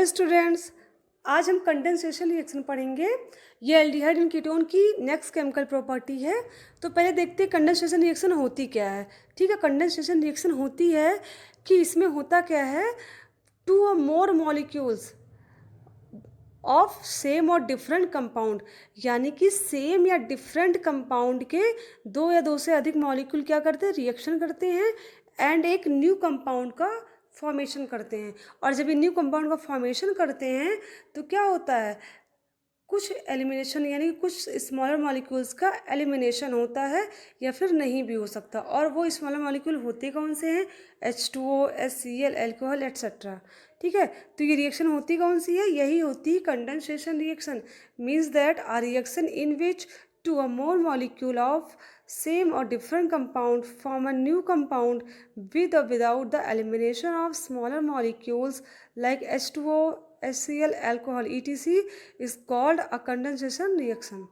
Students, आज हम condensation reaction पढ़ेंगे। ये एल्डिहाइड एंड कीटोन की नेक्स्ट केमिकल प्रॉपर्टी है। तो पहले देखते हैं कंडेंसेशन रिएक्शन होती क्या है। ठीक है, कंडेंसेशन रिएक्शन होती है कि इसमें होता क्या है, टू और मोर मॉलिक्यूल्स ऑफ सेम और डिफरेंट कंपाउंड, यानी कि सेम या डिफरेंट कंपाउंड के दो या दो से अधिक मॉलिक्यूल क्या करते हैं, रिएक्शन करते हैं एंड एक न्यू कंपाउंड का फॉर्मेशन करते हैं। और जब ये न्यू कंपाउंड का फॉर्मेशन करते हैं तो क्या होता है, कुछ एलिमिनेशन यानी कि कुछ स्मॉलर मॉलिक्यूल्स का एलिमिनेशन होता है या फिर नहीं भी हो सकता। और वो स्मॉलर मॉलिक्यूल होते कौन से हैं, H2O, HCl, अल्कोहल एट्सेट्रा। ठीक है, तो ये रिएक्शन होती कौन सी है, यही होती है condensation reaction. Means that a reaction in which two or more molecule of same or different compound form a new compound with or without the elimination of smaller molecules like H2O, HCl, alcohol etc is called a condensation reaction।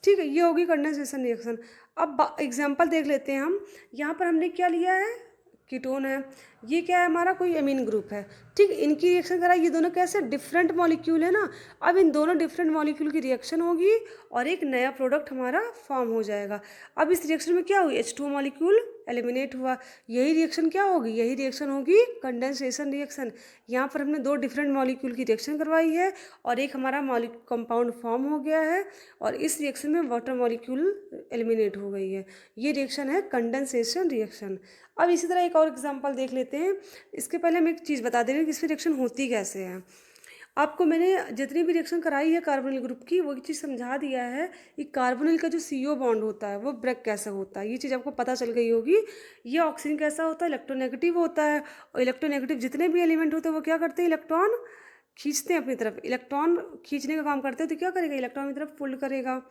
ठीक है, ये होगी condensation reaction. अब example देख लेते हैं हम। यहाँ पर हमने क्या लिया है, कीटोन है, ये क्या है हमारा, कोई एमीन ग्रुप है। ठीक, इनकी रिएक्शन करा, ये दोनों कैसे डिफरेंट मॉलिक्यूल है ना। अब इन दोनों डिफरेंट मॉलिक्यूल की रिएक्शन होगी और एक नया प्रोडक्ट हमारा फॉर्म हो जाएगा। अब इस रिएक्शन में क्या हुई, H2O मॉलिक्यूल एलिमिनेट हुआ। यही रिएक्शन क्या होगी, यही रिएक्शन होगी कंडेंसेशन रिएक्शन। यहाँ पर हमने दो डिफरेंट मॉलिक्यूल की रिएक्शन करवाई है और एक हमारा कंपाउंड फॉर्म हो गया है और इस रिएक्शन में वाटर मॉलिक्यूल एलिमिनेट हो गई है। ये रिएक्शन है कंडेंसेशन रिएक्शन। अब इसी तरह एक और एग्जांपल देख लेते हैं। इसके पहले हम एक चीज़ बता दे रहे हैं कि इसमें रिएक्शन होती कैसे है। आपको मैंने जितनी भी रिएक्शन कराई है कार्बोनिल ग्रुप की, वो चीज़ समझा दिया है कि कार्बोनिल का जो CO बॉन्ड होता है वो ब्रेक कैसे होता है, ये चीज़ आपको पता चल गई होगी। ये ऑक्सीजन कैसा होता है, इलेक्ट्रोनेगेटिव होता है। और इलेक्ट्रोनेगेटिव जितने भी एलिमेंट होते हैं वो क्या करते हैं, इलेक्ट्रॉन खींचते हैं अपनी तरफ। इलेक्ट्रॉन खींचने का काम करते हैं तो क्या करेगा, इलेक्ट्रॉन की तरफ पुल करेगा।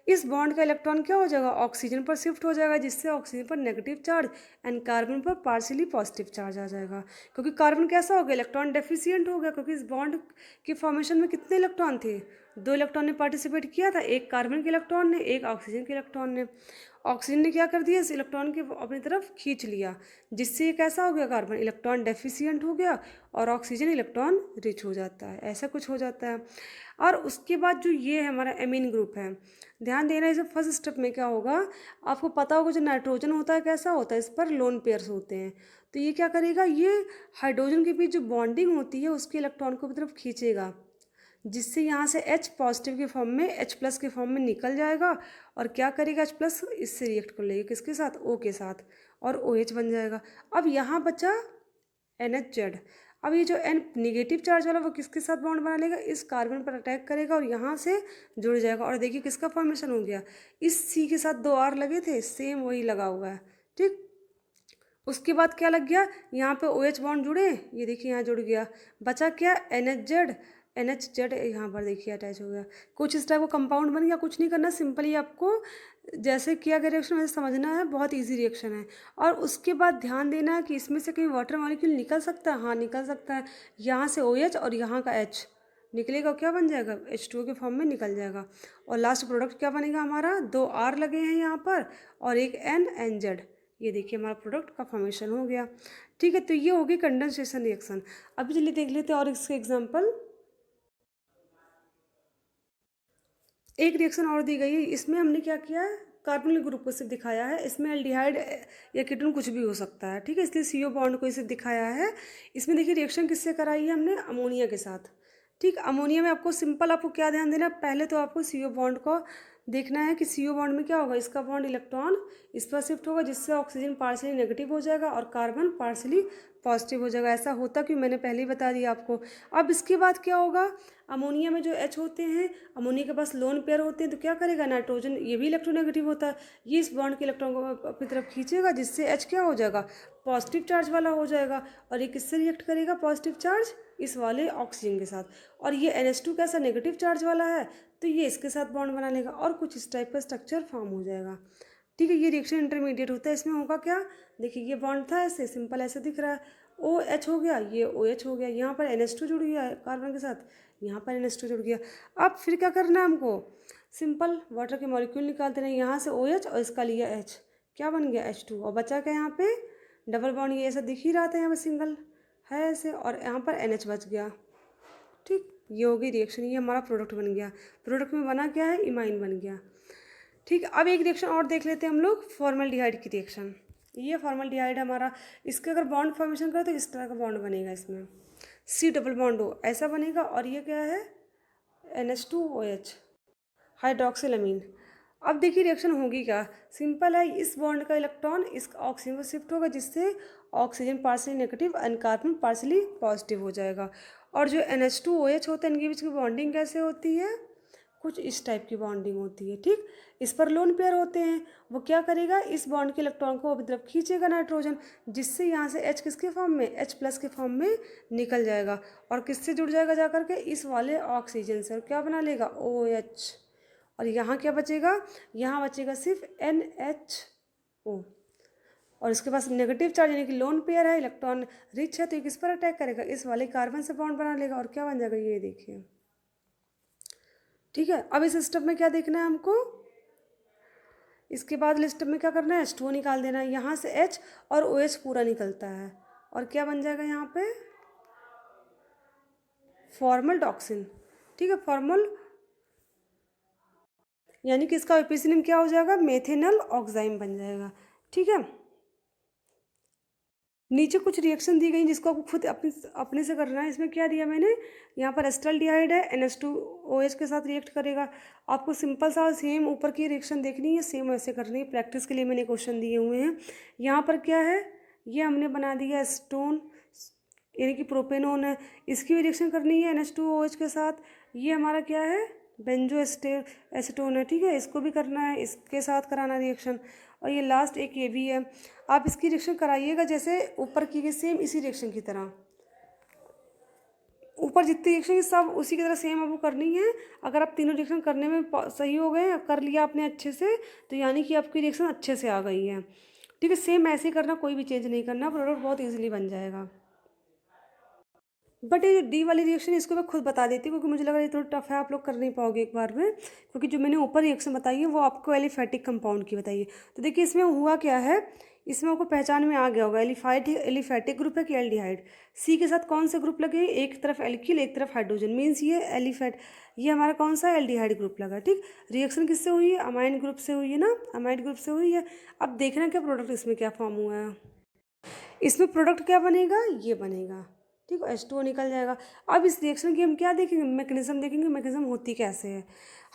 इस बॉन्ड का इलेक्ट्रॉन क्या हो जाएगा, ऑक्सीजन पर शिफ्ट हो जाएगा, जिससे ऑक्सीजन पर नेगेटिव चार्ज एंड कार्बन पर पार्शियली पॉजिटिव चार्ज आ जाएगा। क्योंकि कार्बन कैसा हो गया, इलेक्ट्रॉन डेफिशिएंट हो गया, क्योंकि इस बॉन्ड के फॉर्मेशन में कितने इलेक्ट्रॉन थे, दो इलेक्ट्रॉन ने पार्टिसिपेट किया था, एक कार्बन के इलेक्ट्रॉन ने, एक ऑक्सीजन के इलेक्ट्रॉन ने। ऑक्सीजन ने क्या कर दिया, इस इलेक्ट्रॉन के अपनी तरफ खींच लिया, जिससे ये कैसा हो गया, कार्बन इलेक्ट्रॉन डेफिशिएंट हो गया और ऑक्सीजन इलेक्ट्रॉन रिच हो जाता है, ऐसा कुछ हो जाता है। और उसके बाद जो ये है हमारा एमीन ग्रुप है, ध्यान देना, इसे फर्स्ट स्टेप में क्या होगा, आपको पता होगा जो नाइट्रोजन होता है कैसा होता है, इस पर लोन पेयर्स होते हैं। तो ये क्या करेगा, ये हाइड्रोजन के बीच जो बॉन्डिंग होती है उसके इलेक्ट्रॉन को अपनी तरफ खींचेगा, जिससे यहाँ से H पॉजिटिव के फॉर्म में H प्लस के फॉर्म में निकल जाएगा और क्या करेगा, H प्लस इससे रिएक्ट कर लेगा, किसके साथ, O के साथ, और OH बन जाएगा। अब यहाँ बचा NHZ। अब ये जो N निगेटिव चार्ज वाला वो किसके साथ बॉन्ड बना लेगा, इस कार्बन पर अटैक करेगा और यहाँ से जुड़ जाएगा। और देखिए किसका फॉर्मेशन हो गया, इस C के साथ दो R लगे थे, सेम वही लगा हुआ है। ठीक, उसके बाद क्या लग गया, यहाँ पे OH बॉन्ड जुड़े, ये देखिए यहाँ जुड़ गया, बचा क्या, NHZ यहाँ पर देखिए अटैच हो गया। कुछ इस टाइप का कंपाउंड बन गया। कुछ नहीं करना, सिंपली आपको जैसे किया गया रिएक्शन वैसे समझना है, बहुत इजी रिएक्शन है। और उसके बाद ध्यान देना है कि इसमें से कहीं वाटर मॉलिक्यूल निकल सकता है, हाँ निकल सकता है। यहाँ से OH और यहाँ का H निकलेगा, क्या बन जाएगा, H2O के फॉर्म में निकल जाएगा। और लास्ट प्रोडक्ट क्या बनेगा हमारा, दो R लगे हैं यहाँ पर और एक NZ। ये देखिए हमारा प्रोडक्ट का फॉर्मेशन हो गया। ठीक है, तो ये होगी कंडेंसेशन रिएक्शन। अभी चलिए देख लेते हैं और इसके एग्जाम्पल। एक रिएक्शन और दी गई है, इसमें हमने क्या किया है, कार्बोनिल ग्रुप को सिर्फ दिखाया है। इसमें एल्डिहाइड या कीटोन कुछ भी हो सकता है, ठीक है, इसलिए CO बॉन्ड को सिर्फ दिखाया है। इसमें देखिए रिएक्शन किससे कराई है हमने, अमोनिया के साथ। ठीक, अमोनिया में आपको सिंपल, आपको क्या ध्यान देना, पहले तो आपको CO बॉन्ड को देखना है कि CO बॉन्ड में क्या होगा, इसका बॉन्ड इलेक्ट्रॉन इस पर शिफ्ट होगा, जिससे ऑक्सीजन पार्शियली नेगेटिव हो जाएगा और कार्बन पार्शियली पॉजिटिव हो जाएगा। ऐसा होता क्यों, मैंने पहले ही बता दिया आपको। अब इसके बाद क्या होगा, अमोनिया में जो H होते हैं, अमोनिया के पास लोन पेयर होते हैं, तो क्या करेगा, नाइट्रोजन ये भी इलेक्ट्रोनेगेटिव होता है, ये इस बॉन्ड के इलेक्ट्रॉन को अपनी तरफ खींचेगा, जिससे H क्या हो जाएगा, पॉजिटिव चार्ज वाला हो जाएगा। और ये किससे रिएक्ट करेगा, पॉजिटिव चार्ज इस वाले ऑक्सीजन के साथ। और ये NH2 कैसा नेगेटिव चार्ज वाला है, तो ये इसके साथ बॉन्ड बना लेगा और कुछ इस टाइप का स्ट्रक्चर फॉर्म हो जाएगा। ठीक है, ये रिएक्शन इंटरमीडिएट होता है। इसमें होगा क्या, देखिए ये बॉन्ड था ऐसे, सिंपल ऐसे दिख रहा है, OH हो गया, ये OH हो गया, यहाँ पर NH2 जुड़ गया है कार्बन के साथ, यहाँ पर NH2 जुड़ गया। अब फिर क्या करना है हमको, सिंपल वाटर के मॉलिक्यूल निकालते रहे, यहाँ से OH और इसका लिया H, क्या बन गया, H2। और बचा क्या यहाँ पे, डबल बॉन्ड, ये ऐसा दिख ही रहा था यहाँ पे सिंगल है ऐसे, और यहाँ पर NH बच गया। ठीक, ये होगी रिएक्शन, ये हमारा प्रोडक्ट बन गया। प्रोडक्ट में बना क्या है, इमाइन बन गया। ठीक, अब एक रिएक्शन और देख लेते हैं हम लोग, फॉर्मल्डिहाइड की रिएक्शन। ये फॉर्मल्डिहाइड हमारा, इसके अगर बॉन्ड फॉर्मेशन करें तो इस तरह का बॉन्ड बनेगा, इसमें सी डबल बॉन्ड हो ऐसा बनेगा, और ये क्या है, NH2OH हाइड्रोक्सिलमीन। अब देखिए रिएक्शन होगी क्या, सिंपल है, इस बॉन्ड का इलेक्ट्रॉन इस ऑक्सीजन पर शिफ्ट होगा, जिससे oxygen partially negative and carbon partially positive हो जाएगा। और जो NH2OH होता है, इनके बीच की बॉन्डिंग कैसे होती है, कुछ इस टाइप की बॉन्डिंग होती है। ठीक, इस पर लोन पेयर होते हैं, वो क्या करेगा, इस बॉन्ड के इलेक्ट्रॉन को अपनी तरफ खींचेगा नाइट्रोजन, जिससे यहाँ से H किसके फॉर्म में, H+ के फॉर्म में निकल जाएगा, और किससे जुड़ जाएगा जा करके, इस वाले ऑक्सीजन से, और क्या बना लेगा, OH। और यहाँ क्या बचेगा, यहाँ बचेगा सिर्फ NHO, और इसके पास नेगेटिव चार्ज यानी कि लोन पेयर है, इलेक्ट्रॉन रिच है, तो ये किस पर अटैक करेगा, इस वाले कार्बन से बॉन्ड बना लेगा, और क्या बन जाएगा, ये देखिए। ठीक है, अब इस स्टेप में क्या देखना है हमको, इसके बाद स्टेप में क्या करना है, H2O निकाल देना है, यहाँ से H और OH पूरा निकलता है, और क्या बन जाएगा यहाँ पे, फॉर्मल डॉक्सिन। ठीक है, फॉर्मल यानी कि इसका एपिसिनिम क्या हो जाएगा, मेथेनल ऑक्साइम बन जाएगा। ठीक है, नीचे कुछ रिएक्शन दी गई जिसको आपको खुद अपने से करना है। इसमें क्या दिया मैंने, यहाँ पर एस्टल्डिहाइड है, NH2OH के साथ रिएक्ट करेगा। आपको सिंपल सा सेम ऊपर की रिएक्शन देखनी है, सेम वैसे करनी है, प्रैक्टिस के लिए मैंने क्वेश्चन दिए हुए हैं। यहाँ पर क्या है, ये हमने बना दिया स्टोन यानी कि प्रोपेनोन है, इसकी भी रिएक्शन करनी है NH2OH के साथ। ये हमारा क्या है, बेंजो एसीटोन है। ठीक है, इसको भी करना है, इसके साथ कराना रिएक्शन। और ये लास्ट एक ये भी है, आप इसकी रिएक्शन कराइएगा जैसे ऊपर की गई सेम इसी रिएक्शन की तरह, ऊपर जितनी रिएक्शन सब उसी की तरह सेम आपको करनी है। अगर आप तीनों रिएक्शन करने में सही हो गए, कर लिया आपने अच्छे से, तो यानी कि आपकी रिएक्शन अच्छे से आ गई है। ठीक है, सेम ऐसे ही करना, कोई भी चेंज नहीं करना, प्रोडक्ट बहुत ईजिली बन जाएगा। बट ये डी वाली रिएक्शन इसको मैं खुद बता देती हूँ, क्योंकि मुझे लगा ये थोड़ा टफ है, आप लोग कर नहीं पाओगे एक बार में, क्योंकि जो मैंने ऊपर रिएक्शन बताई है वो आपको एलिफैटिक कंपाउंड की बताइए। तो देखिए इसमें हुआ क्या है, इसमें आपको पहचान में आ गया होगा, एलिफैटिक ग्रुप है कि एल्डिहाइड। सी के साथ कौन से ग्रुप लगे, एक तरफ एल्किल एक तरफ हाइड्रोजन, मीन्स ये एलिफैट, ये हमारा कौन सा एल्डिहाइड ग्रुप लगा। ठीक, रिएक्शन किससे हुई है, अमाइन ग्रुप से हुई है ना, अमाइड ग्रुप से हुई है। अब देखना क्या प्रोडक्ट इसमें क्या फॉर्म हुआ है, इसमें प्रोडक्ट क्या बनेगा, ये बनेगा। ठीक है, H2O निकल जाएगा। अब इस रिएक्शन की हम क्या देखेंगे, मैकेनिज्म देखेंगे, मैकेनिज्म होती कैसे है।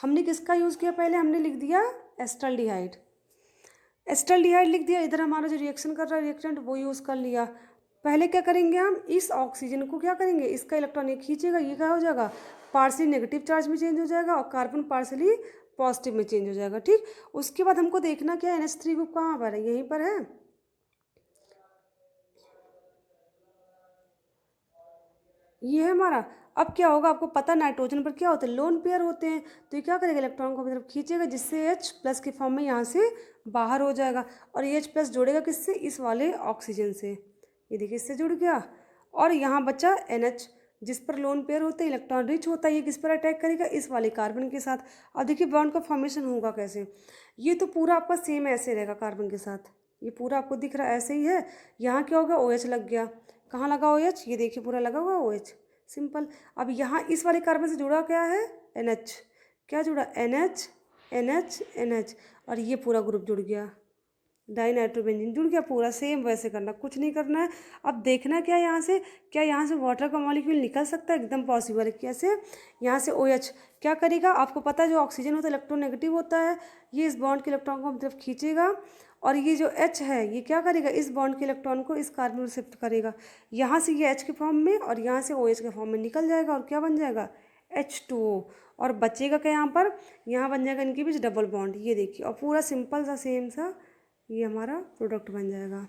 हमने किसका यूज़ किया, पहले हमने लिख दिया एस्टल्डिहाइड, एस्टल्डिहाइड लिख दिया, इधर हमारा जो रिएक्शन कर रहा है रिएक्टेंट वो यूज़ कर लिया। पहले क्या करेंगे हम, इस ऑक्सीजन को क्या करेंगे, इसका इलेक्ट्रॉन ये खींचेगा, ये क्या हो जाएगा, पार्सली नेगेटिव चार्ज में चेंज हो जाएगा, और कार्बन पार्सली पॉजिटिव में चेंज हो जाएगा। ठीक, उसके बाद हमको देखना क्या है, NH3 ग्रुप कहाँ पर है, यहीं पर है, ये है हमारा। अब क्या होगा, आपको पता नाइट्रोजन पर क्या होता है, लोन पेयर होते हैं, तो ये क्या करेगा, इलेक्ट्रॉन को अपनी तरफ खींचेगा, जिससे H+ के फॉर्म में यहाँ से बाहर हो जाएगा, और ये H+ जोड़ेगा किससे, इस वाले ऑक्सीजन से, ये देखिए इससे जुड़ गया। और यहाँ बचा NH, जिस पर लोन पेयर होते हैं, इलेक्ट्रॉन रिच होता है, ये किस पर अटैक करेगा, इस वाले कार्बन के साथ। अब देखिए बॉन्ड का फॉर्मेशन होगा कैसे, ये तो पूरा आपका सेम ऐसे रहेगा कार्बन के साथ, ये पूरा आपको दिख रहा है ऐसे ही है। यहाँ क्या होगा, OH लग गया, कहाँ लगा OH, ये देखिए पूरा लगा हुआ OH, सिंपल। अब यहाँ इस वाले कार्बन से जुड़ा क्या है, NH, क्या जुड़ा, NH NH NH, और ये पूरा ग्रुप जुड़ गया, डाइनाइट्रोबेंजीन जुड़ गया पूरा। सेम वैसे करना, कुछ नहीं करना है। अब देखना क्या यहाँ से, क्या यहाँ से वाटर का मॉलिक्यूल निकल सकता है, एकदम पॉसिबल है। कैसे, यहाँ से OH क्या करेगा, आपको पता है जो ऑक्सीजन होता है इलेक्ट्रोनेगेटिव होता है, ये इस बॉन्ड के इलेक्ट्रॉन को अपनी तरफ खींचेगा, और ये जो H है ये क्या करेगा, इस बॉन्ड के इलेक्ट्रॉन को इस कार्बन में शिफ्ट करेगा, यहाँ से ये H के फॉर्म में और यहाँ से OH के फॉर्म में निकल जाएगा, और क्या बन जाएगा, H2O। और बचेगा क्या यहाँ बन जाएगा इनके बीच डबल बॉन्ड, ये देखिए, और पूरा सिंपल सा सेम सा ये हमारा प्रोडक्ट बन जाएगा।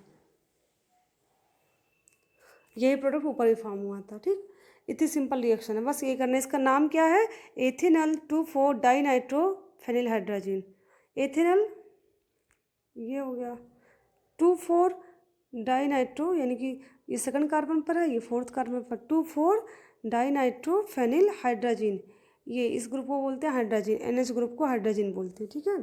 यही प्रोडक्ट ऊपर ही फॉर्म हुआ था। ठीक, इतनी सिंपल रिएक्शन है, बस ये करना है। इसका नाम क्या है, एथेनल 2,4 डाइनाइट्रोफेनिलहाइड्रोजीन। एथेनल ये हो गया 2,4 डाइनाइट्रो, यानी कि ये सेकंड कार्बन पर है, ये फोर्थ कार्बन पर, 2,4 डाइनाइट्रोफेनिलहाइड्रोजीन, ये इस ग्रुप को बोलते हैं हाइड्रोजीन, NH ग्रुप को हाइड्रोजीन बोलते हैं। ठीक है,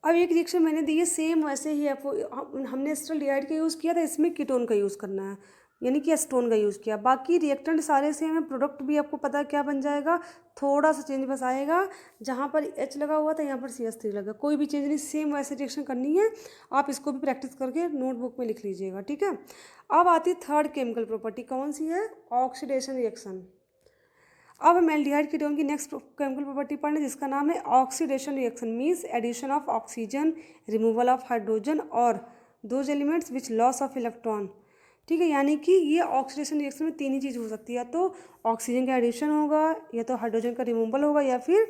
अब एक रिएक्शन मैंने दी है सेम वैसे ही, आपको हमने एस्टल्डिहाइड का यूज़ किया था, इसमें कीटोन का यूज़ करना है। यानी कि एस्टोन का यूज़ किया। बाकी रिएक्टेंट सारे सेम है, प्रोडक्ट भी आपको पता है क्या बन जाएगा, थोड़ा सा चेंज बस आएगा, जहाँ पर H लगा हुआ था यहाँ पर CH3 लगा, कोई भी चेंज नहीं, सेम वैसे रिएक्शन करनी है। आप इसको भी प्रैक्टिस करके नोटबुक में लिख लीजिएगा, ठीक है। अब आती थर्ड केमिकल प्रॉपर्टी, कौन सी है, ऑक्सीडेशन रिएक्शन। अब हम एल्डिहाइड कीटोन की नेक्स्ट केमिकल प्रॉपर्टी पढ़ लें, जिसका नाम है oxidation reaction, means addition of oxygen, removal of hydrogen और those elements which loss of electron. ठीक है, यानी कि ये ऑक्सीडेशन रिएक्शन में तीन ही चीज़ हो सकती है, या तो ऑक्सीजन का एडिशन होगा, या तो हाइड्रोजन का रिमूवल होगा, या फिर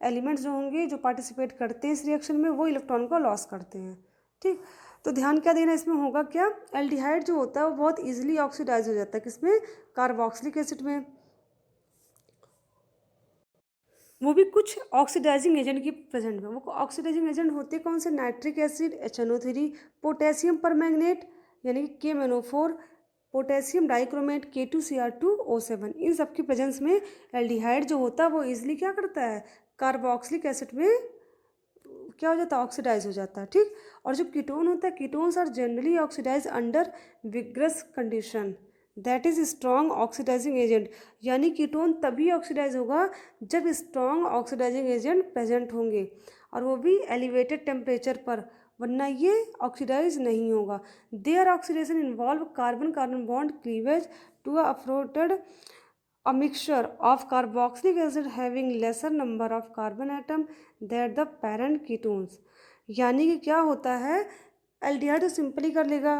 एलिमेंट्स जो होंगे जो पार्टिसिपेट करते हैं इस रिएक्शन में वो इलेक्ट्रॉन को लॉस करते हैं। ठीक, तो ध्यान क्या देना, इसमें होगा क्या, एल्डिहाइड जो होता है वो बहुत ईजिली ऑक्सीडाइज हो जाता है, किसमें, कार्बोक्सिलिक एसिड में, वो भी कुछ ऑक्सीडाइजिंग एजेंट की प्रेजेंट में। वो ऑक्सीडाइजिंग एजेंट होते कौन से, nitric acid HNO3, potassium permanganate यानी कि KMnO4, पोटेशियम डाइक्रोमेट K2Cr2O7, इन सब की प्रेजेंस में एल्डिहाइड जो होता है वो इजिली क्या करता है, कार्बोक्सिलिक एसिड में क्या हो जाता है, ऑक्सीडाइज हो जाता है। ठीक, और जो कीटोन होता है, ketones are generally oxidise under vigorous condition, that is strong oxidising agent, यानी कीटोन तभी ऑक्सीडाइज होगा जब स्ट्रॉन्ग ऑक्सीडाइजिंग एजेंट प्रेजेंट होंगे, और वो भी एलिवेटेड टेम्परेचर पर, वरना ये ऑक्सीडाइज नहीं होगा। There oxidation involve carbon carbon bond cleavage to afforded a mixture of carboxylic acid having lesser number of carbon atom than the parent ketones। यानी कि क्या होता है, एल्डिहाइड तो सिंपली कर लेगा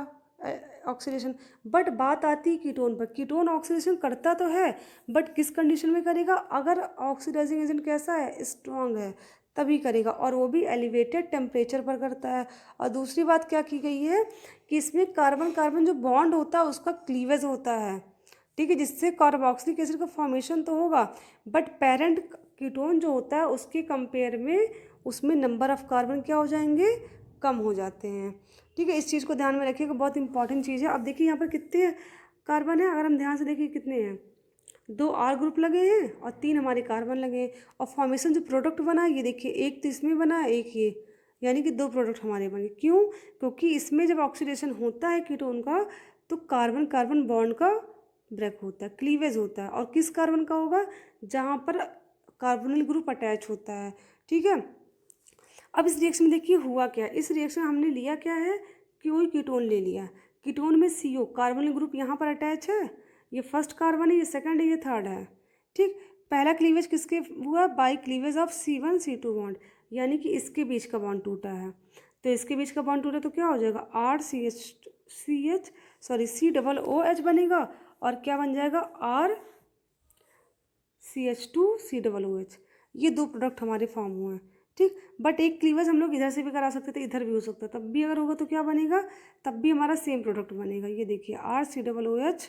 ऑक्सीडेशन, बट बात आती है कीटोन पर। कीटोन ऑक्सीडेशन करता तो है, बट किस कंडीशन में करेगा, अगर ऑक्सीडाइजिंग एजेंट कैसा है, स्ट्रॉन्ग है, तभी करेगा, और वो भी एलिवेटेड टेम्परेचर पर करता है। और दूसरी बात क्या की गई है कि इसमें कार्बन कार्बन जो बॉन्ड होता है उसका क्लीवेज होता है, ठीक है, जिससे कार्बोक्सिलिक एसिड का फॉर्मेशन तो होगा, बट पेरेंट कीटोन जो होता है उसके कंपेयर में उसमें नंबर ऑफ कार्बन क्या हो जाएंगे, कम हो जाते हैं। ठीक है, इस चीज़ को ध्यान में रखिएगा, बहुत इंपॉर्टेंट चीज़ है। अब देखिए यहाँ पर कितने कार्बन है, अगर हम ध्यान से देखिए कितने हैं, 2 R ग्रुप लगे हैं और 3 हमारे कार्बन लगे हैं, और फॉर्मेशन जो प्रोडक्ट बना है ये देखिए, एक तो इसमें बना है, एक ये, यानी कि 2 प्रोडक्ट हमारे बने। क्यों, क्योंकि इसमें जब ऑक्सीडेशन होता है कीटोन का तो कार्बन कार्बन बॉन्ड का ब्रेक होता है, क्लीवेज होता है, और किस कार्बन का होगा, जहाँ पर कार्बोनिल ग्रुप अटैच होता है। ठीक है, अब इस रिएक्शन में देखिए हुआ क्या, इस रिएक्शन में हमने लिया क्या है, कोई कीटोन ले लिया, कीटोन में CO कार्बोनिल ग्रुप यहाँ पर अटैच है, ये फर्स्ट कार्बन है, ये सेकंड है, ये थर्ड है। ठीक, पहला क्लीवेज किसके हुआ, by cleavage of C1C2 bond, यानी कि इसके बीच का बॉन्ड टूटा है, तो इसके बीच का बॉन्ड टूटा तो क्या हो जाएगा, COOH बनेगा, और क्या बन जाएगा, RCH2COOH, ये 2 प्रोडक्ट हमारे फॉर्म हुए हैं। ठीक, बट एक क्लीवेज हम लोग इधर से भी करा सकते थे, इधर भी हो सकता है, तब भी अगर होगा तो क्या बनेगा, तब भी हमारा सेम प्रोडक्ट बनेगा। ये देखिए RCOOH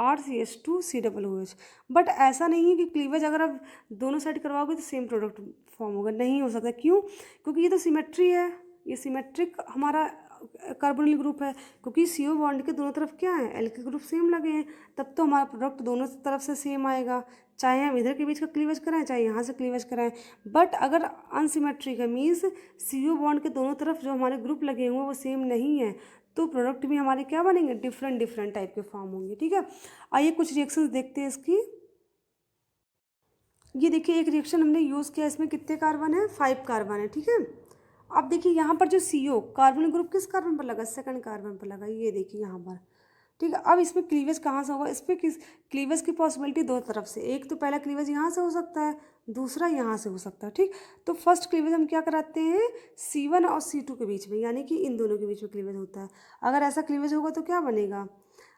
RCH2COOH, बट ऐसा नहीं है कि क्लीवेज अगर आप दोनों साइड करवाओगे तो सेम प्रोडक्ट फॉर्म होगा, नहीं हो सकता। क्यों, क्योंकि ये तो सिमेट्री है, ये सिमेट्रिक हमारा कार्बोनिल ग्रुप है, क्योंकि CO बॉन्ड के दोनों तरफ क्या है, एल्किल ग्रुप सेम लगे हैं, तब तो हमारा प्रोडक्ट दोनों तरफ से सेम आएगा, चाहे हम इधर के बीच का क्लीवेज कराएं चाहे यहाँ से क्लीवेज कराएं। बट अगर अनसिमेट्रिक है, मीन्स CO बॉन्ड के दोनों तरफ जो हमारे ग्रुप लगे हुए हैं वो सेम नहीं है, तो प्रोडक्ट भी हमारे क्या बनेंगे, डिफरेंट डिफरेंट टाइप के फॉर्म होंगे। ठीक है, आइए कुछ रिएक्शंस देखते हैं इसकी। ये देखिए एक रिएक्शन हमने यूज़ किया, इसमें कितने कार्बन है, 5 कार्बन है। ठीक है, अब देखिए यहाँ पर जो CO कार्बन ग्रुप किस कार्बन पर लगा, सेकंड कार्बन पर लगा, ये देखिए यहाँ पर। ठीक है, अब इसमें क्लीवेज कहाँ से होगा, इस पर किस क्लीवेज की पॉसिबिलिटी 2 तरफ से, एक तो पहला क्लीवेज यहाँ से हो सकता है, दूसरा यहाँ से हो सकता है। ठीक, तो फर्स्ट क्लीवेज हम क्या कराते हैं, C1 और C2 के बीच में, यानी कि इन दोनों के बीच में क्लीवेज होता है। अगर ऐसा क्लीवेज होगा तो क्या बनेगा,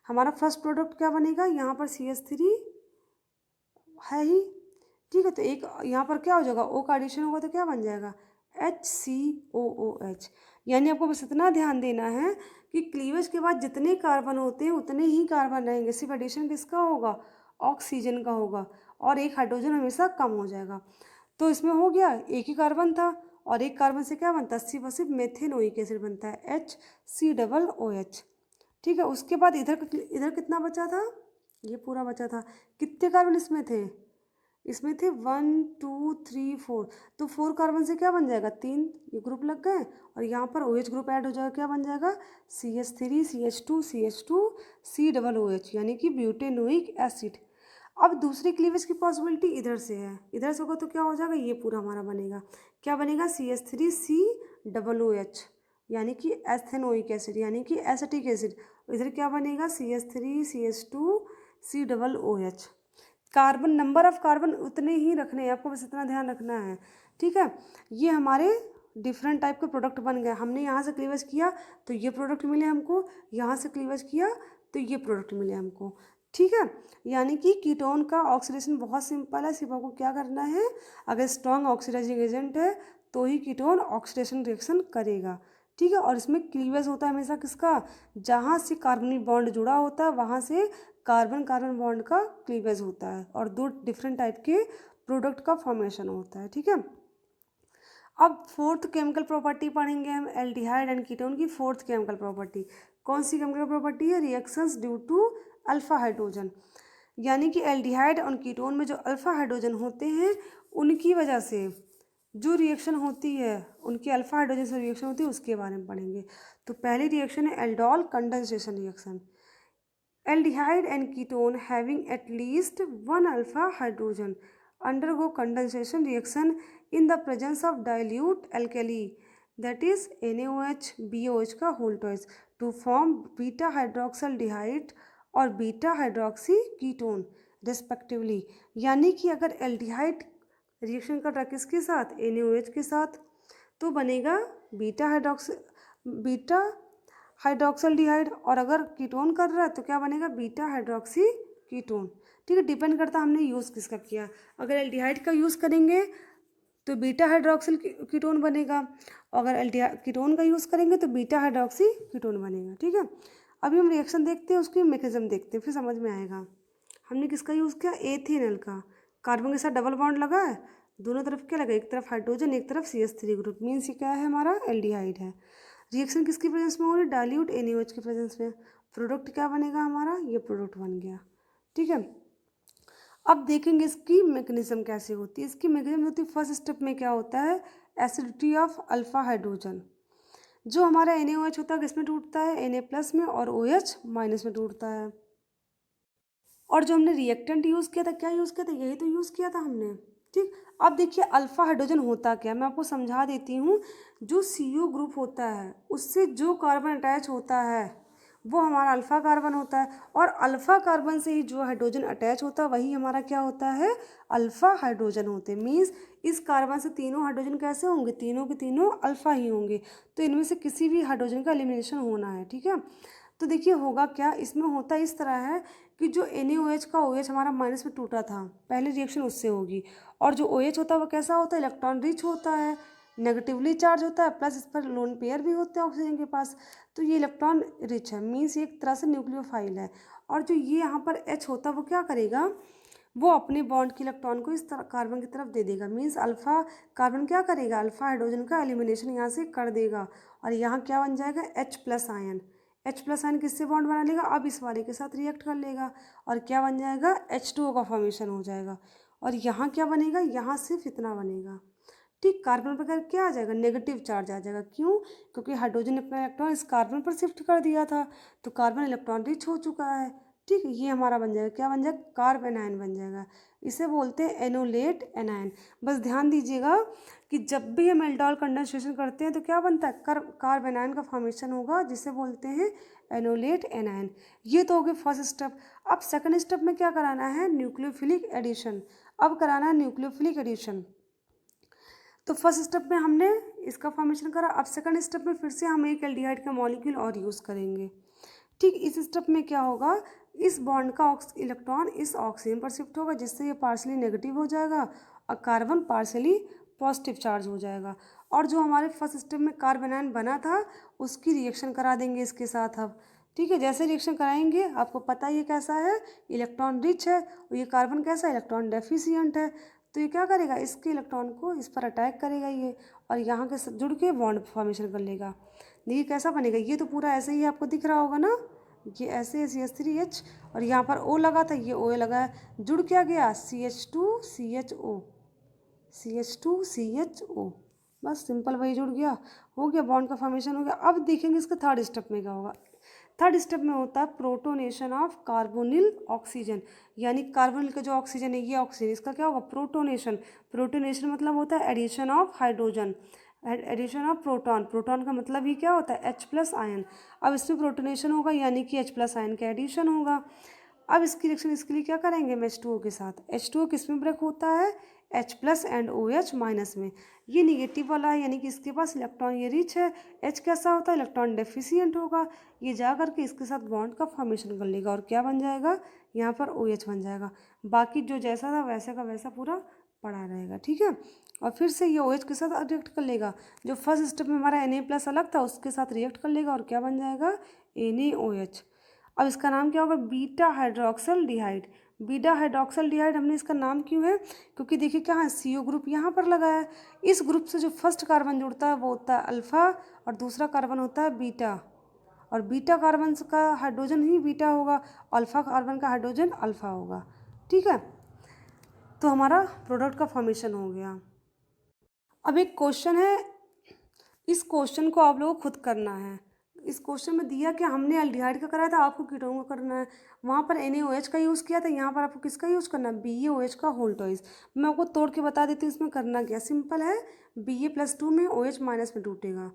हमारा फर्स्ट प्रोडक्ट क्या बनेगा, यहाँ पर CH3 है ही। ठीक है, तो एक यहाँ पर क्या हो जाएगा, O का एडिशन होगा तो क्या बन जाएगा, HCOOH। यानी आपको बस इतना ध्यान देना है कि क्लीवेज के बाद जितने कार्बन होते हैं उतने ही कार्बन रहेंगे, सिर्फ एडिशन किसका होगा, ऑक्सीजन का होगा, और एक हाइड्रोजन हमेशा कम हो जाएगा। तो इसमें हो गया, एक ही कार्बन था और एक कार्बन से क्या बनता है, सिर्फ मेथेनोइक एसिड बनता है, HCOOH। ठीक है, उसके बाद इधर कितना बचा था, ये पूरा बचा था, कितने कार्बन इसमें थे, इसमें थे 1 2 3 4, तो 4 कार्बन से क्या बन जाएगा, 3, ये ग्रुप लग गए और यहाँ पर OH ग्रुप ऐड हो जाएगा, क्या बन जाएगा CH3 CH2 CH2 COOH, यानी कि ब्यूटेनोइक एसिड। अब दूसरी क्लीवेज की पॉसिबिलिटी इधर से है, इधर से होगा तो क्या हो जाएगा, ये पूरा हमारा बनेगा, क्या बनेगा CH3 COOH, यानी कि एथेनोइक एसिड, यानी कि एसिटिक एसिड। इधर क्या बनेगा CH3 CH2 COOH। Carbon, number of carbon उतने ही रखने हैं आपको, बस इतना ध्यान रखना है, ठीक है। ये हमारे डिफरेंट टाइप के प्रोडक्ट बन गए, हमने यहाँ से क्लीवेज किया तो ये प्रोडक्ट मिले हमको, यहाँ से क्लीवेज किया तो ये प्रोडक्ट मिले हमको, ठीक है। यानी कि कीटोन का ऑक्सीडेशन बहुत सिंपल है, सिर्फ आपको क्या करना है, अगर स्ट्रॉन्ग ऑक्सीडाइजिंग एजेंट है तो ही कीटोन ऑक्सीडेशन रिएक्शन करेगा, ठीक है। और इसमें क्लीवेज होता है हमेशा किसका, जहाँ से कार्बनिक बॉन्ड जुड़ा होता है वहाँ से कार्बन कार्बन बॉन्ड का क्लीवेज होता है और दो डिफरेंट टाइप के प्रोडक्ट का फॉर्मेशन होता है, ठीक है। अब फोर्थ केमिकल प्रॉपर्टी पढ़ेंगे हम, एल्डिहाइड एंड कीटोन की फोर्थ केमिकल प्रॉपर्टी। कौन सी केमिकल प्रॉपर्टी है, reactions due to alpha hydrogen, यानी कि एल्डिहाइड और कीटोन में जो अल्फा हाइड्रोजन होते हैं उनकी वजह से जो रिएक्शन होती है, उनकी अल्फा हाइड्रोजन से रिएक्शन होती है, उसके बारे में पढ़ेंगे। तो पहली रिएक्शन है aldol condensation reaction. Aldehyde and ketone having at least one alpha hydrogen undergo condensation reaction in the presence of dilute alkali, that is NaOH BOH का whole twice, to form beta hydroxyaldehyde और beta hydroxy ketone respectively. यानी कि अगर aldehyde reaction कर रहा है किसके साथ, NaOH के साथ, तो बनेगा बीटा हाइड्रोक्सल्डिहाइड, और अगर कीटोन कर रहा है तो क्या बनेगा, बीटा हाइड्रोक्सी कीटोन, ठीक है। डिपेंड करता है हमने यूज़ किसका किया, अगर एल्डिहाइड का यूज़ करेंगे तो बीटा हाइड्रोक्सिल कीटोन बनेगा, अगर कीटोन का यूज़ करेंगे तो बीटा हाइड्रोक्सी कीटोन बनेगा, ठीक है। अभी हम रिएक्शन देखते हैं, उसकी मैकेनिज्म देखते हैं, फिर समझ में आएगा। हमने किसका यूज़ किया, एथेनॉल का, कार्बन के साथ डबल बॉन्ड लगा है, दोनों तरफ क्या लगा, एक तरफ हाइड्रोजन एक तरफ CH3 ग्रुप, मीन्स ये क्या है, हमारा एल्डिहाइड है। रिएक्शन किसकी प्रेजेंस में हो रही है, डाइल्यूट NaOH की प्रेजेंस में, प्रोडक्ट क्या बनेगा हमारा, ये प्रोडक्ट बन गया, ठीक है। अब देखेंगे इसकी मैकेनिज्म कैसे होती है। इसकी मैकेनिज्म होती है, फर्स्ट स्टेप में क्या होता है, एसिडिटी ऑफ अल्फा हाइड्रोजन, जो हमारा NaOH होता है किसमें टूटता है, Na+ में, और OH- में टूटता है। और जो हमने रिएक्टेंट यूज़ किया था, क्या यूज़ किया था, यही तो यूज़ किया था हमने, ठीक। अब देखिए अल्फा हाइड्रोजन होता क्या, मैं आपको समझा देती हूँ। जो CO ग्रुप होता है उससे जो कार्बन अटैच होता है वो हमारा अल्फा कार्बन होता है, और अल्फा कार्बन से ही जो हाइड्रोजन अटैच होता है वही हमारा क्या होता है, अल्फा हाइड्रोजन होते हैं। मीन्स इस कार्बन से तीनों हाइड्रोजन कैसे होंगे, तीनों के तीनों अल्फा ही होंगे, तो इनमें से किसी भी हाइड्रोजन का एलिमिनेशन होना है, ठीक है। तो देखिए होगा क्या, इसमें होता इस तरह है कि जो NaOH का OH हमारा माइनस में टूटा था, पहली रिएक्शन उससे होगी, और जो OH होता है वो कैसा होता है, इलेक्ट्रॉन रिच होता है, नेगेटिवली चार्ज होता है, प्लस इस पर लोन पेयर भी होते हैं ऑक्सीजन के पास, तो ये इलेक्ट्रॉन रिच है, मीन्स ये एक तरह से न्यूक्लियोफाइल है। और जो ये यहाँ पर H होता है वो क्या करेगा, वो अपने बॉन्ड के इलेक्ट्रॉन को इस तरह कार्बन की तरफ दे देगा, मीन्स अल्फा कार्बन क्या करेगा, अल्फा हाइड्रोजन का एलिमिनेशन यहाँ से कर देगा, और यहाँ क्या बन जाएगा, H+ आयन। H+ आयन किससे बॉन्ड बना लेगा, अब इस वाले के साथ रिएक्ट कर लेगा, और क्या बन जाएगा, H2O का फॉर्मेशन हो जाएगा, और यहाँ क्या बनेगा, यहाँ सिर्फ इतना बनेगा, ठीक। कार्बन पर क्या आ जाएगा, नेगेटिव चार्ज आ जाएगा, क्यों, क्योंकि हाइड्रोजन ने अपना इलेक्ट्रॉन इस कार्बन पर शिफ्ट कर दिया था, तो कार्बन इलेक्ट्रॉन रिच हो चुका है, ठीक। ये हमारा बन जाएगा, क्या बन जाएगा, कार्ब एनायन बन जाएगा, इसे बोलते हैं एनोलेट एनायन। बस ध्यान दीजिएगा कि जब भी हम एल्डोल कंडेंसेशन करते हैं तो क्या बनता है, कार्ब एनायन का फॉर्मेशन होगा, जिसे बोलते हैं एनोलेट एनायन। ये तो हो गया फर्स्ट स्टेप। अब सेकंड स्टेप में क्या कराना है, न्यूक्लियोफिलिक एडिशन। अब कराना है न्यूक्लियोफिलिक एडिशन। तो फर्स्ट स्टेप में हमने इसका फॉर्मेशन करा, अब सेकंड स्टेप में फिर से हम एक एल्डिहाइड का मॉलिक्यूल और यूज़ करेंगे, ठीक। इस स्टेप में क्या होगा, इस बॉन्ड का इलेक्ट्रॉन इस ऑक्सीजन पर शिफ्ट होगा, जिससे ये पार्शली नेगेटिव हो जाएगा और कार्बन पार्शली पॉजिटिव चार्ज हो जाएगा, और जो हमारे फर्स्ट स्टेप में कार्बन आयन बना था उसकी रिएक्शन करा देंगे इसके साथ अब, ठीक है। जैसे रिएक्शन कराएंगे आपको पता ही कैसा है, इलेक्ट्रॉन रिच है, और ये कार्बन कैसा है, इलेक्ट्रॉन डेफिशिएंट है, तो ये क्या करेगा, इसके इलेक्ट्रॉन को इस पर अटैक करेगा ये, और यहाँ के जुड़ के बॉन्ड फॉर्मेशन कर लेगा। देखिए कैसा बनेगा, ये तो पूरा ऐसे ही आपको दिख रहा होगा ना, ये ऐसे है CH3H, और यहाँ पर O लगा था, ये OA लगा है, जुड़ क्या गया CH2CHO, CH2CHO, बस सिंपल वही जुड़ गया, हो गया, बॉन्ड का फॉर्मेशन हो गया। अब देखेंगे इसका थर्ड स्टेप में क्या होगा। थर्ड स्टेप में होता है प्रोटोनेशन ऑफ कार्बोनिल ऑक्सीजन, यानी कार्बोनिल का जो ऑक्सीजन है ये ऑक्सीजन, इसका क्या होगा प्रोटोनेशन। प्रोटोनेशन मतलब होता है addition of hydrogen, addition of proton, proton का मतलब ही क्या होता है H+ आयन। अब इसमें प्रोटोनेशन होगा यानी कि H+ आयन का एडिशन होगा। अब इसकी रिएक्शन इसके लिए क्या करेंगे हम H2O के साथ, H2O किस में ब्रेक होता है H+ एंड OH- में। ये निगेटिव वाला है यानी कि इसके पास इलेक्ट्रॉन ये रिच है, H कैसा होता है इलेक्ट्रॉन डेफिशिएंट होगा, ये जा करके इसके साथ बॉन्ड का फॉर्मेशन कर लेगा और क्या बन जाएगा यहाँ पर OH बन जाएगा। बाकी जो जैसा था वैसे का वैसा पूरा पड़ा रहेगा, ठीक है। और फिर से ये OH के साथ रिएक्ट कर लेगा, जो फर्स्ट स्टेप में हमारा Na+ अलग था उसके साथ रिएक्ट कर लेगा और क्या बन जाएगा NaOH। अब इसका नाम क्या होगा बीटा हाइड्रोक्सल डिहाइड। बीटा हाइड्रोक्सल डिहाइड हमने इसका नाम क्यों है, क्योंकि देखिए क्या है CO ग्रुप यहाँ पर लगा है, इस ग्रुप से जो फर्स्ट कार्बन जुड़ता है वो होता है अल्फ़ा और दूसरा कार्बन होता है बीटा, और बीटा कार्बन का हाइड्रोजन ही बीटा होगा, अल्फ़ा कार्बन का हाइड्रोजन अल्फ़ा होगा, ठीक है। तो हमारा प्रोडक्ट का फॉर्मेशन हो गया। अब एक क्वेश्चन है, इस क्वेश्चन को आप लोगों को खुद करना है। इस क्वेश्चन में दिया कि हमने एल्डिहाइड का कराया था, आपको कीटोन का करना है। वहाँ पर NaOH का यूज़ किया था, यहाँ पर आपको किसका यूज़ करना है BaOH का होल टॉइस। मैं आपको तोड़ के बता देती हूँ इसमें करना क्या, सिंपल है, Ba+2 में OH- में टूटेगा,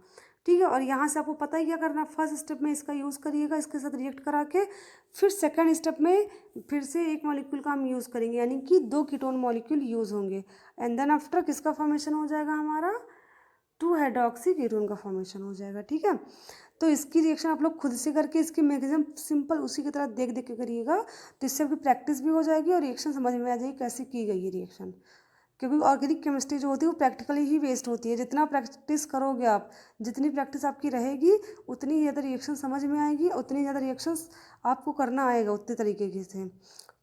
ठीक है। और यहाँ से आपको पता ही क्या करना, फर्स्ट स्टेप में इसका यूज़ करिएगा इसके साथ रिएक्ट करा के, फिर सेकंड स्टेप में फिर से एक मॉलिक्यूल का हम यूज़ करेंगे यानी कि 2 कीटोन मॉलिक्यूल यूज़ होंगे, एंड देन आफ्टर किसका फॉर्मेशन हो जाएगा हमारा 2 हाइड्रोक्सी कीटोन का फॉर्मेशन हो जाएगा, ठीक है। तो इसकी रिएक्शन आप लोग खुद से करके इसकी मैक्सिमम सिंपल उसी की तरह देख देख के करिएगा, तो इससे आपकी प्रैक्टिस भी हो जाएगी और रिएक्शन समझ में आ जाएगी कैसे की गई है रिएक्शन। क्योंकि ऑर्गेनिक केमिस्ट्री जो होती है वो प्रैक्टिकली ही बेस्ड होती है, जितना प्रैक्टिस करोगे आप, जितनी प्रैक्टिस आपकी रहेगी उतनी ही ज़्यादा रिएक्शन समझ में आएगी, उतनी ज़्यादा रिएक्शंस आपको करना आएगा उतने तरीके के से,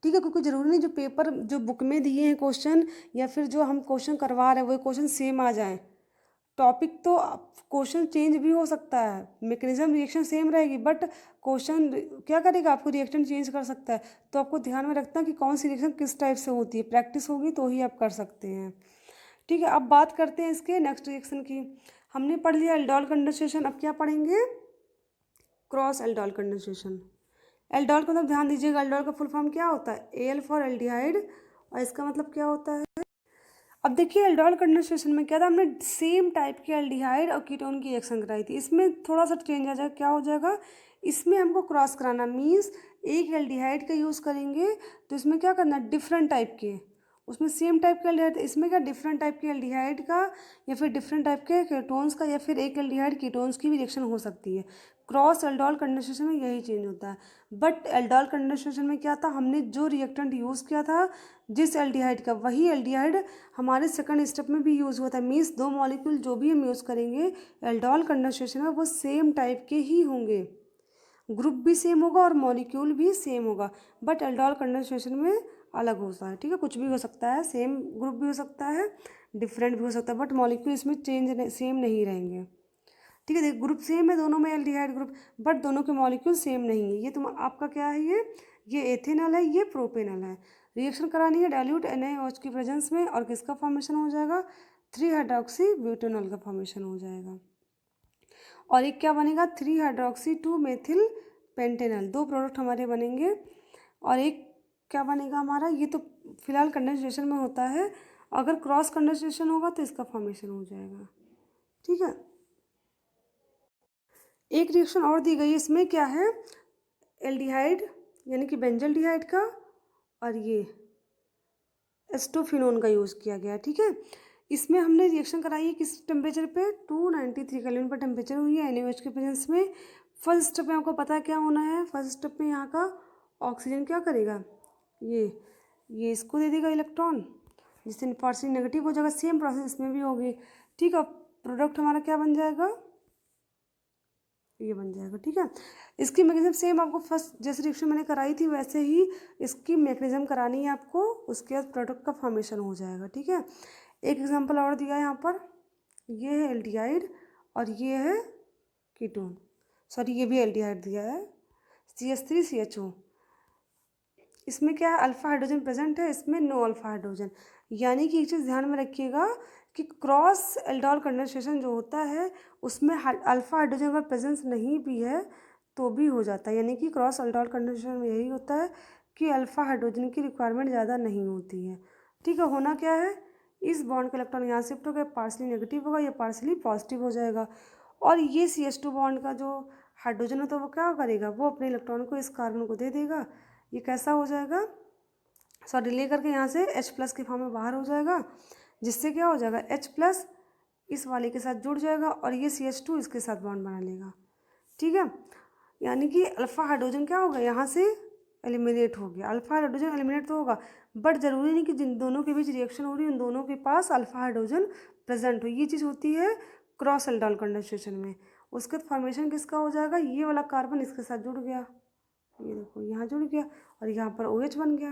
ठीक है। क्योंकि ज़रूरी नहीं जो पेपर जो बुक में दिए हैं क्वेश्चन या फिर जो हम क्वेश्चन करवा रहे हैं वही क्वेश्चन सेम आ जाए, टॉपिक तो क्वेश्चन चेंज भी हो सकता है, मैकेनिज्म रिएक्शन सेम रहेगी बट क्वेश्चन क्या करेगा आपको रिएक्शन चेंज कर सकता है। तो आपको ध्यान में रखना कि कौन सी रिएक्शन किस टाइप से होती है, प्रैक्टिस होगी तो ही आप कर सकते हैं, ठीक है। अब बात करते हैं इसके नेक्स्ट रिएक्शन की। हमने पढ़ लिया एल्डोल कंडेंसेशन, अब क्या पढ़ेंगे क्रॉस एल्डोल कंडेंसेशन। एल्डोल को मतलब ध्यान दीजिएगा, एल्डोल का फुल फॉर्म क्या होता है Al फॉर एल्डिहाइड, और इसका मतलब क्या होता है। अब देखिए एल्डोल कंडेंसेशन में क्या था, हमने सेम टाइप के एल्डिहाइड और कीटोन की रिएक्शन कराई थी, इसमें थोड़ा सा चेंज आ जाएगा, क्या हो जाएगा इसमें हमको क्रॉस कराना, मीन्स एक एल्डिहाइड का यूज़ करेंगे तो इसमें क्या करना डिफरेंट टाइप के, उसमें सेम टाइप के एल्डिहाइड, इसमें क्या डिफरेंट टाइप के एल्डिहाइड का या फिर डिफरेंट टाइप के कीटोन्स का या फिर एक एल्डिहाइड कीटोन्स की भी रिएक्शन हो सकती है। क्रॉस एल्डोल कंडेंसेशन में यही चेंज होता है, बट एल्डोल कंडेंसेशन में क्या था, हमने जो रिएक्टेंट यूज़ किया था जिस एल्डिहाइड का वही एल्डिहाइड हमारे सेकंड स्टेप में भी यूज़ हुआ था, मीन्स 2 मॉलिक्यूल जो भी हम यूज़ करेंगे एल्डोल कंडेंसेशन में वो सेम टाइप के ही होंगे, ग्रुप भी सेम होगा और मॉलिक्यूल भी सेम होगा, बट एल्डोल कंडेंसेशन में अलग होता है, ठीक है। कुछ भी हो सकता है, सेम ग्रुप भी हो सकता है डिफरेंट भी हो सकता है, बट मॉलिक्यूल इसमें चेंज सेम नहीं रहेंगे, ठीक है। देखिए ग्रुप सेम है दोनों में एल्डिहाइड ग्रुप, बट दोनों के मॉलिक्यूल सेम नहीं है। ये तुम आपका क्या है, ये एथेनॉल है, ये प्रोपेनॉल है। रिएक्शन करानी है डाइल्यूट NaOH की प्रेजेंस में और किसका फॉर्मेशन हो जाएगा 3 हाइड्रोक्सी ब्यूटेनॉल का फॉर्मेशन हो जाएगा, और एक क्या बनेगा 3 हाइड्रोक्सी 2 मेथिल पेंटेनॉल, 2 प्रोडक्ट हमारे बनेंगे। और एक क्या बनेगा हमारा, ये तो फिलहाल कंडेंसेशन में होता है, अगर क्रॉस कंडेंसेशन होगा तो इसका फॉर्मेशन हो जाएगा, ठीक है। एक रिएक्शन और दी गई इसमें क्या है एल्डिहाइड यानी कि बेंजल्डिहाइड का और ये एस्टोफिनोन का यूज़ किया गया, ठीक है। इसमें हमने रिएक्शन कराई है किस टेम्परेचर पे 293 केल्विन पर टेम्परेचर हुई है NaOH के प्रेजेंस में। फर्स्ट स्टेप में आपको पता है क्या होना है, फर्स्ट स्टेप में यहाँ का ऑक्सीजन क्या करेगा ये इसको दे देगा इलेक्ट्रॉन, जिससे पार्शियल नेगेटिव हो जाएगा, सेम प्रोसेस इसमें भी होगी, ठीक है। प्रोडक्ट हमारा क्या बन जाएगा ये बन जाएगा, ठीक है। इसकी मैकेनिज्म सेम आपको फर्स्ट जैसे रिएक्शन मैंने कराई थी वैसे ही इसकी मैकेनिज्म करानी है आपको, उसके बाद प्रोडक्ट का फॉर्मेशन हो जाएगा, ठीक है। एक एग्जांपल और दिया है यहाँ पर, ये है एल्डिहाइड और ये है कीटोन, सॉरी ये भी एल्डिहाइड दिया है, CH3CHO, इसमें क्या है, अल्फा हाइड्रोजन प्रेजेंट है, इसमें नो अल्फा हाइड्रोजन। यानी कि एक चीज़ ध्यान में रखिएगा कि क्रॉस एल्डोल कंडेंसेशन जो होता है उसमें अल्फा हाइड्रोजन अगर प्रेजेंस नहीं भी है तो भी हो जाता है। यानी कि क्रॉस एल्डोल कंडेंसेशन में यही होता है कि अल्फा हाइड्रोजन की रिक्वायरमेंट ज़्यादा नहीं होती है। ठीक है, होना क्या है, इस बॉन्ड का इलेक्ट्रॉन यहाँ शिफ्ट हो गया, पार्सली नेगेटिव होगा, ये पार्सली पॉजिटिव हो जाएगा। और ये CH2 बॉन्ड का जो हाइड्रोजन है तो वो क्या करेगा, वो अपने इलेक्ट्रॉन को इस कार्बन को दे देगा। ये कैसा हो जाएगा, सॉरी ले करके यहाँ से H+ के फॉर्म में बाहर हो जाएगा, जिससे क्या हो जाएगा, H+ इस वाले के साथ जुड़ जाएगा और ये CH2 इसके साथ बॉन्ड बना लेगा। ठीक है, यानी कि अल्फा हाइड्रोजन क्या होगा, यहाँ से एलिमिनेट हो गया। अल्फा हाइड्रोजन एलिमिनेट तो होगा, बट ज़रूरी नहीं कि जिन दोनों के बीच रिएक्शन हो रही है उन दोनों के पास अल्फा हाइड्रोजन प्रेजेंट हो। ये चीज़ होती है क्रॉस एल्डोल कंडेंसेशन में। उसके फॉर्मेशन किसका हो जाएगा, ये वाला कार्बन इसके साथ जुड़ गया, ये देखो यहाँ जुड़ गया और यहाँ पर OH बन गया।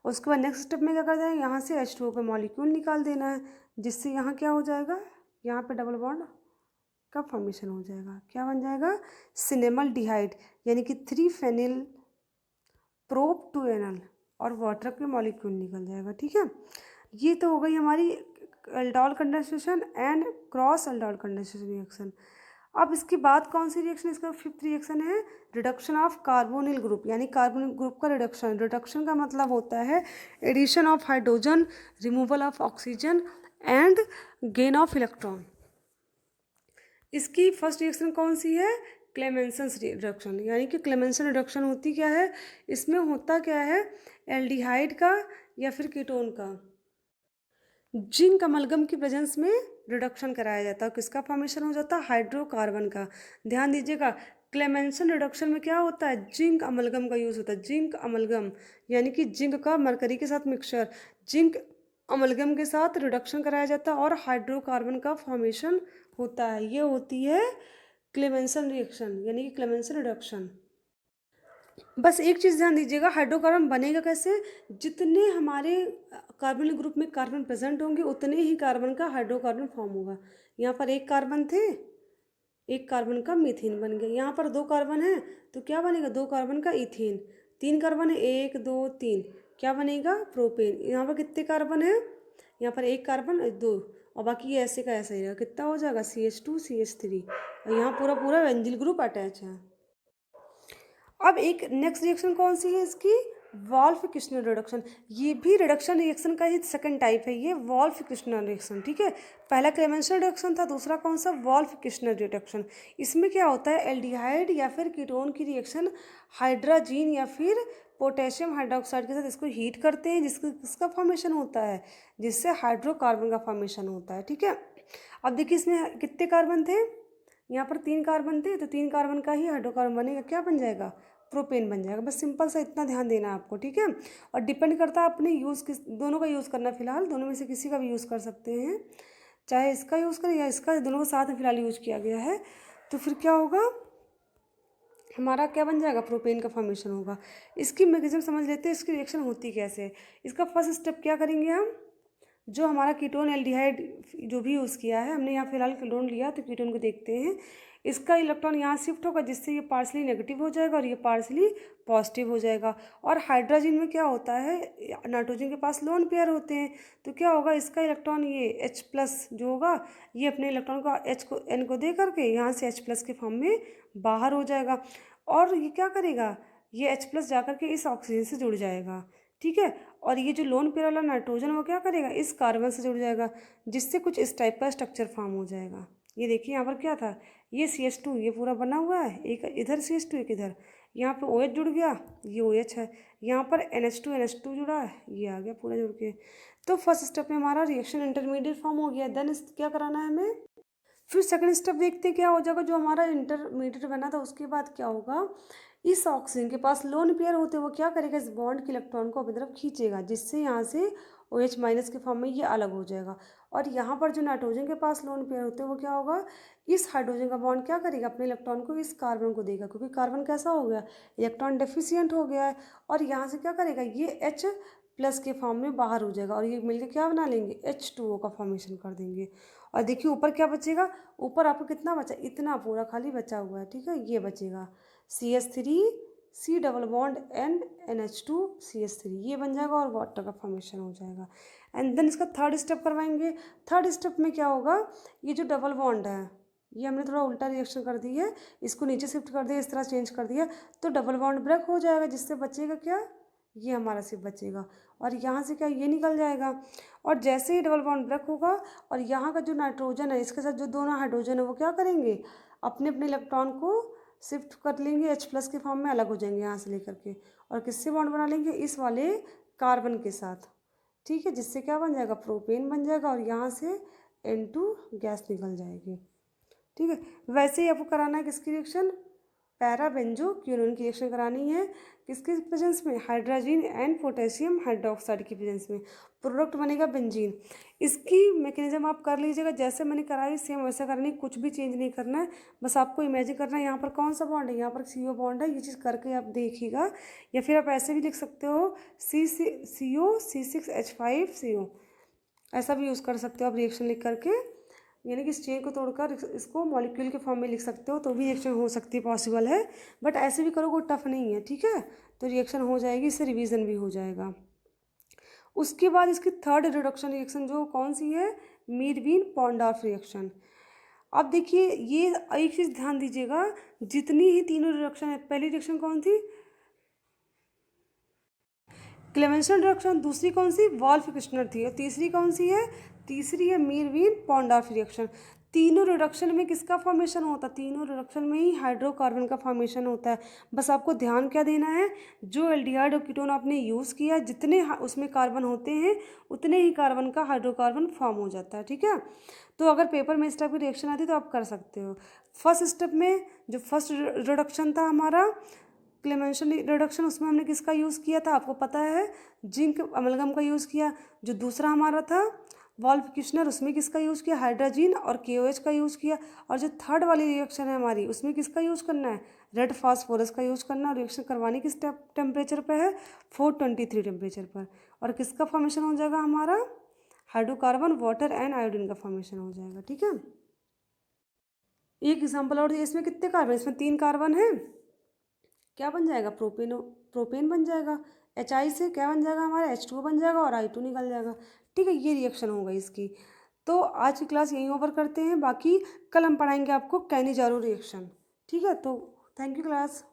और उसके बाद नेक्स्ट स्टेप में क्या कर देना है, यहाँ से H2O का मॉलिक्यूल निकाल देना है, जिससे यहाँ क्या हो जाएगा, यहाँ पे डबल बॉन्ड का फॉर्मेशन हो जाएगा। क्या बन जाएगा, सिनेमल्डिहाइड, यानी कि 3 फेनिल प्रोप 2 एनल और वाटर के मॉलिक्यूल निकल जाएगा। ठीक है, ये तो हो गई हमारी aldol condensation and cross aldol condensation reaction. अब इसके बाद कौन सी रिएक्शन, इसका 5th रिएक्शन है रिडक्शन ऑफ कार्बोनिल ग्रुप, यानी कार्बोनिल ग्रुप का रिडक्शन। रिडक्शन का मतलब होता है addition of hydrogen, removal of oxygen and gain of electron. इसकी फर्स्ट रिएक्शन कौन सी है, क्लेमेंसन रिडक्शन। यानी कि क्लेमेंसन रिडक्शन होती क्या है, इसमें होता क्या है, एल्डिहाइड का या फिर कीटोन का जिंक अमलगम की प्रेजेंस में रिडक्शन कराया जाता है। किसका फॉर्मेशन हो जाता है, हाइड्रोकार्बन का। ध्यान दीजिएगा, क्लेमेंसन रिडक्शन में क्या होता है, जिंक अमलगम का यूज़ होता है। जिंक अमलगम यानी कि जिंक का मरकरी के साथ मिक्सचर, जिंक अमलगम के साथ रिडक्शन कराया जाता है और हाइड्रोकार्बन का फॉर्मेशन होता है। ये होती है क्लेमेंसन रिएक्शन, यानी कि क्लेमेंसन रिडक्शन। बस एक चीज़ ध्यान दीजिएगा, हाइड्रोकार्बन बनेगा कैसे, जितने हमारे कार्बोनिल ग्रुप में कार्बन प्रेजेंट होंगे उतने ही कार्बन का हाइड्रोकार्बन फॉर्म होगा। यहाँ पर एक कार्बन थे, एक कार्बन का मीथेन बन गया। यहाँ पर 2 कार्बन है तो क्या बनेगा, 2 कार्बन का इथेन। 3 कार्बन है, 1 2 3, क्या बनेगा, प्रोपेन। यहाँ पर कितने कार्बन है, यहाँ पर 1 कार्बन 2 और बाकी ये ऐसे का ऐसा ही रहेगा। कितना हो जाएगा, CH2 CH3 और यहाँ पूरा पूरा बेंजील ग्रुप अटैच है। अब एक नेक्स्ट रिएक्शन कौन सी है इसकी, वॉल्फ किश्नर रिडक्शन। ये भी रिडक्शन रिएक्शन का ही सेकंड टाइप है, ये वॉल्फ किश्नर रिएक्शन। ठीक है, पहला क्लेमेंसन रिडक्शन था, दूसरा कौन सा, वॉल्फ किश्नर रिडक्शन। इसमें क्या होता है, एल्डिहाइड या फिर कीटोन की रिएक्शन हाइड्रोजीन या फिर पोटेशियम हाइड्रोक्साइड के साथ इसको हीट करते हैं, जिसका फॉर्मेशन होता है, जिससे हाइड्रोकार्बन का फॉर्मेशन होता है। ठीक है, अब देखिए इसमें कितने कार्बन थे, यहाँ पर 3 कार्बन थे तो 3 कार्बन का ही हाइड्रोकार्बन बनेगा, क्या बन जाएगा, प्रोपेन बन जाएगा। बस सिंपल सा इतना ध्यान देना है आपको। ठीक है, और डिपेंड करता है अपने यूज़ किस, दोनों का यूज़ करना, फिलहाल दोनों में से किसी का भी यूज़ कर सकते हैं, चाहे इसका यूज़ करें या इसका, दोनों को साथ में फिलहाल यूज़ किया गया है। तो फिर क्या होगा, हमारा क्या बन जाएगा, प्रोपेन का फॉर्मेशन होगा। इसकी मैकेनिज्म समझ लेते हैं, इसकी रिएक्शन होती कैसे है। इसका फर्स्ट स्टेप क्या करेंगे हम, जो हमारा कीटोन एल्डिहाइड जो भी यूज़ किया है, हमने यहाँ फिलहाल कीटोन लिया तो कीटोन को देखते हैं। इसका इलेक्ट्रॉन यहाँ शिफ्ट होगा, जिससे ये पार्सली नेगेटिव हो जाएगा और ये पार्सली पॉजिटिव हो जाएगा। और हाइड्रोजन में क्या होता है, नाइट्रोजन के पास लोन पेयर होते हैं, तो क्या होगा, इसका इलेक्ट्रॉन ये H+ जो होगा, ये अपने इलेक्ट्रॉन का N को दे करके यहाँ से H+ के फॉर्म में बाहर हो जाएगा। और ये क्या करेगा, ये H+ जा करके इस ऑक्सीजन से जुड़ जाएगा। ठीक है, और ये जो लोन पेयर वाला नाइट्रोजन वो क्या करेगा, इस कार्बन से जुड़ जाएगा, जिससे कुछ इस टाइप का स्ट्रक्चर फॉर्म हो जाएगा। ये देखिए यहाँ पर क्या था, ये CH2 ये पूरा बना हुआ है, एक इधर CH2 एक इधर, यहाँ पे OH जुड़ गया, ये OH है, यहाँ पर NH2 जुड़ा है, ये आ गया पूरा जुड़ के। तो फर्स्ट स्टेप में हमारा रिएक्शन इंटरमीडिएट फॉर्म हो गया। देन क्या कराना है हमें, फिर सेकंड स्टेप देखते क्या हो जाएगा, जो हमारा इंटरमीडिएट बना था उसके बाद क्या होगा, इस ऑक्सीजन के पास लोन पेयर होते हैं, वो क्या करेगा, इस बॉन्ड के इलेक्ट्रॉन को अपनी तरफ खींचेगा, जिससे यहाँ से OH- के फॉर्म में ये अलग हो जाएगा। और यहाँ पर जो नाइट्रोजन के पास लोन पेयर होते हैं वो क्या होगा, इस हाइड्रोजन का बॉन्ड क्या करेगा, अपने इलेक्ट्रॉन को इस कार्बन को देगा, क्योंकि कार्बन कैसा हो गया, इलेक्ट्रॉन डेफिशिएंट हो गया है। और यहाँ से क्या करेगा, ये H+ के फॉर्म में बाहर हो जाएगा और ये मिलकर क्या बना लेंगे, H2O का फॉर्मेशन कर देंगे। और देखिए ऊपर क्या बचेगा, ऊपर आपको कितना बचा, इतना पूरा खाली बचा हुआ है। ठीक है, ये बचेगा CH3 C double bond NH2CH3, ये बन जाएगा और वाटर का फॉर्मेशन हो जाएगा। एंड देन इसका थर्ड स्टेप करवाएंगे। थर्ड स्टेप में क्या होगा, ये जो डबल बॉन्ड है ये हमने थोड़ा उल्टा रिएक्शन कर दी है, इसको नीचे शिफ्ट कर दिया, इस तरह चेंज कर दिया, तो डबल बॉन्ड ब्रेक हो जाएगा, जिससे बचेगा क्या, ये हमारा सिर्फ बचेगा, और यहाँ से क्या, ये निकल जाएगा। और जैसे ही डबल बॉन्ड ब्रेक होगा और यहाँ का जो नाइट्रोजन है इसके साथ जो दोनों हाइड्रोजन है वो क्या करेंगे, अपने अपने इलेक्ट्रॉन को शिफ्ट कर लेंगे, H+ के फॉर्म में अलग हो जाएंगे यहाँ से लेकर के, और किससे बॉन्ड बना लेंगे, इस वाले कार्बन के साथ, ठीक है, जिससे क्या बन जाएगा, प्रोपेन बन जाएगा, और यहाँ से N2 गैस निकल जाएगी, ठीक है। वैसे ही आपको कराना है किसकी रिएक्शन, पैराबेंजोक्विनोन की रिएक्शन करानी है, किसके प्रेजेंस में, हाइड्रोजन एंड पोटेशियम हाइड्रोक्साइड की प्रेजेंस में, प्रोडक्ट बनेगा बेंजीन। इसकी मैकेनिज्म आप कर लीजिएगा, जैसे मैंने कराई सेम वैसा करनी, कुछ भी चेंज नहीं करना है, बस आपको इमेजिन करना है यहाँ पर कौन सा बॉन्ड है, यहाँ पर CO बॉन्ड है, ये चीज़ करके आप देखिएगा, या फिर आप ऐसे भी लिख सकते हो CO C6H5CO, ऐसा भी यूज़ कर सकते हो आप रिएक्शन लिख करके, यानी कि इस चेन को तोड़कर इसको मॉलिक्यूल के फॉर्म में लिख सकते हो, तो भी रिएक्शन हो सकती है, पॉसिबल है, बट ऐसे भी करो, कोई टफ नहीं है, ठीक है, तो रिएक्शन हो जाएगी, इससे रिवीजन भी हो जाएगा। उसके बाद इसकी थर्ड रिडक्शन रिएक्शन जो कौन सी है, मीरबीन पॉन्डॉर्फ रिएक्शन। अब देखिए ये एक चीज़ ध्यान दीजिएगा, जितनी ही तीनों रिडक्शन है, पहली रिएक्शन कौन थी, क्लेमेंसन रिएक्शन, दूसरी कौन सी, वॉल्फ किस्टनर थी, और तीसरी कौन सी है, तीसरी है मीरबीन पॉन्डॉर्फ रिएक्शन। तीनों रिडक्शन में किसका फॉर्मेशन होता है, तीनों रिडक्शन में ही हाइड्रोकार्बन का फॉर्मेशन होता है। बस आपको ध्यान क्या देना है, जो एल्डिहाइड और कीटोन आपने यूज़ किया, जितने उसमें कार्बन होते हैं उतने ही कार्बन का हाइड्रोकार्बन फॉर्म हो जाता है, ठीक है। तो अगर पेपर में इस टाइप की रिएक्शन आती है तो आप कर सकते हो। फर्स्ट स्टेप में जो फर्स्ट रिडक्शन था हमारा क्लेमेंसन रिडक्शन, उसमें हमने किसका यूज़ किया था, आपको पता है, जिंक अमलगम का यूज़ किया। जो दूसरा हमारा था वॉल्फ किस्टनर, उसमें किसका यूज़ किया, हाइड्रोजन और KOH का यूज़ किया। और जो थर्ड वाली रिएक्शन है हमारी, उसमें किसका यूज़ करना है, रेड फास्फोरस का यूज़ करना, और रिएक्शन करवानी किस टेम्परेचर पर है, 423 टेम्परेचर पर, और किसका फॉर्मेशन हो जाएगा हमारा, हाइड्रोकार्बन, वाटर एंड आयोडीन का फॉर्मेशन हो जाएगा, ठीक है। एक एग्जाम्पल और, इसमें कितने कार्बन, इसमें 3 कार्बन है, क्या बन जाएगा, प्रोपेन बन जाएगा, HI से क्या बन जाएगा हमारा, H2O बन जाएगा, और I2 निकल जाएगा, ठीक है। ये रिएक्शन होगा इसकी। तो आज की क्लास यहीं ओवर करते हैं, बाकी कल हम पढ़ाएंगे आपको कैनिजारो रिएक्शन, ठीक है। तो थैंक यू क्लास।